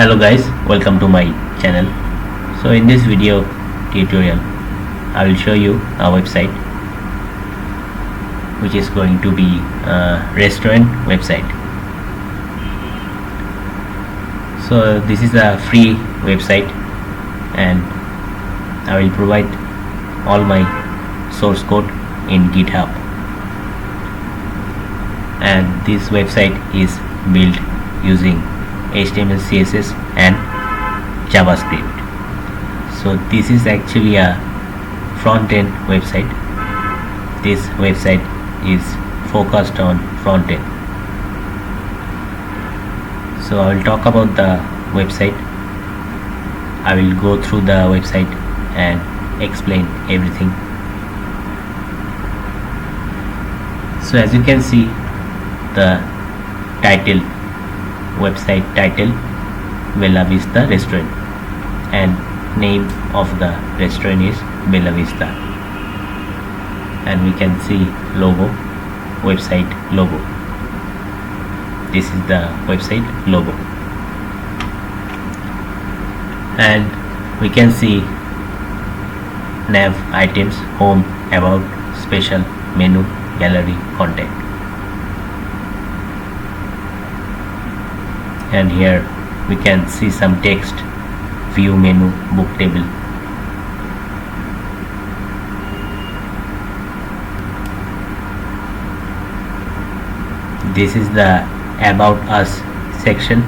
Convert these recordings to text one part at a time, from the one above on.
Hello guys, welcome to my channel. So in this video tutorial I will show you a website which is going to be a restaurant website. So this is a free website and I will provide all my source code in GitHub, and this website is built using HTML, CSS and JavaScript. So this is actually a front-end website. This website is focused on front-end. So I will talk about the website. I will go through the website and explain everything. So as you can see, the title, website title, Bella Vista Restaurant, and name of the restaurant is Bella Vista, and we can see logo, website logo. This is the website logo, and we can see nav items, home, about, special, menu, gallery, contact. And here we can see some text, view menu, book table. This is the about us section.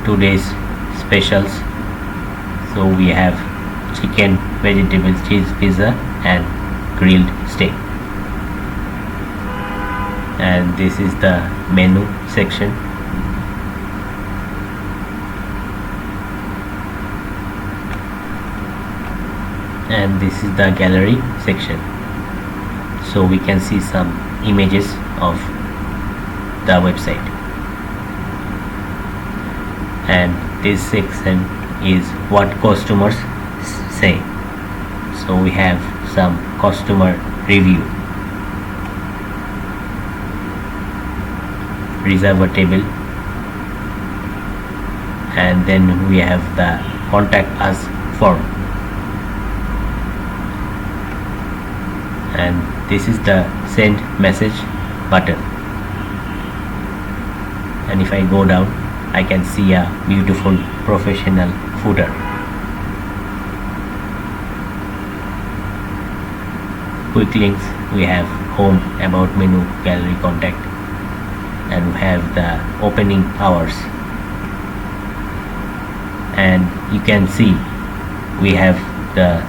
Today's specials. So we have chicken, vegetable, cheese, pizza and grilled steak. And this is the menu section. And this is the gallery section. So we can see some images of the website. And this section is what customers say. So we have some customer review, reserve a table, and then we have the contact us form, and this is the send message button. And if I go down, I can see a beautiful professional footer. Quick links, we have home, about, menu, gallery, contact, and we have the opening hours. And you can see we have the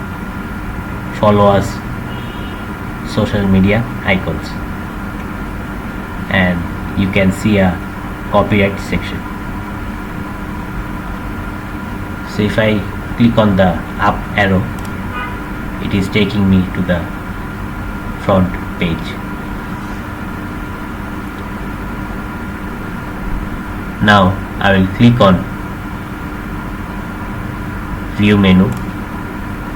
follow us social media icons, and you can see a copyright section. So if I click on the up arrow, it is taking me to the front page. Now I will click on view menu.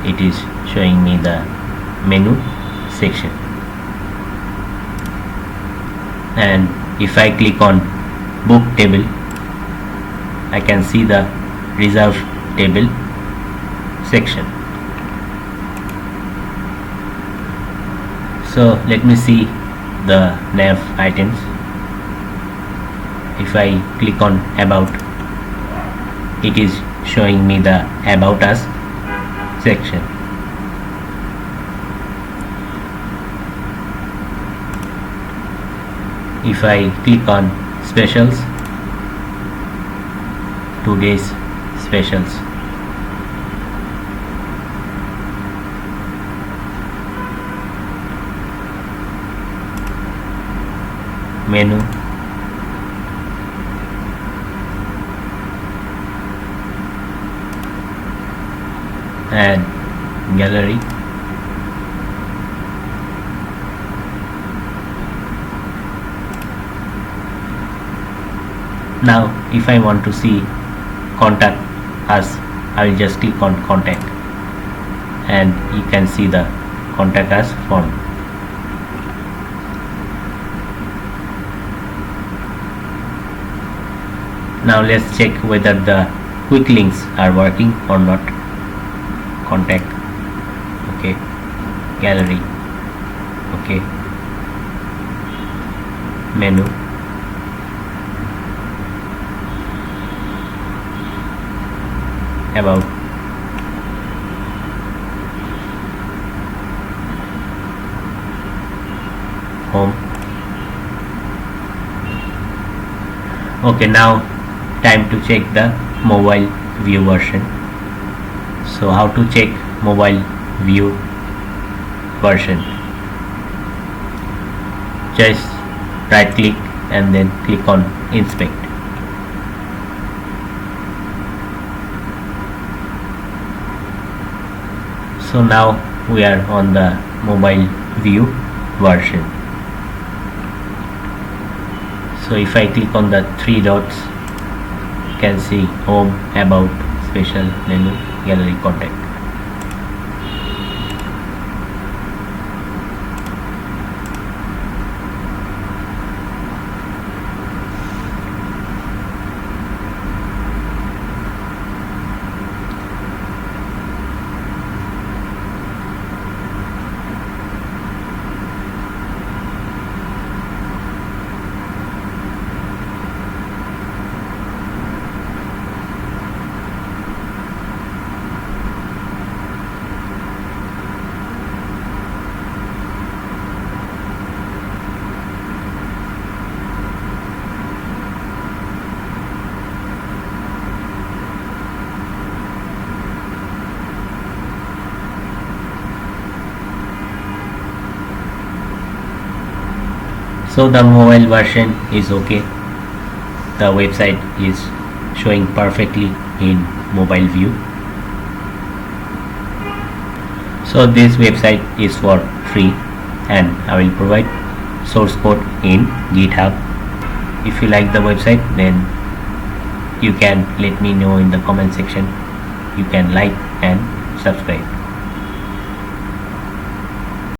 It is showing me the menu section, and if I click on book table, I can see the reserve table section. So let me see the nav items. If I click on about, it is showing me the about us section. If I click on specials, today's specials. Menu, and gallery. Now if I want to see contact us, I will just click on contact, and you can see the contact us form. Now let's check whether the quick links are working or not. Contact, okay, gallery, okay, menu, about, home. Okay, now time to check the mobile view version. So how to check mobile view version? Just right click and then click on inspect. So now we are on the mobile view version. So if I click on the three dots, you can see home, about, special, menu, gallery, contact. So the mobile version is okay. The website is showing perfectly in mobile view. So this website is for free and I will provide source code in GitHub. If you like the website, then you can let me know in the comment section. You can like and subscribe.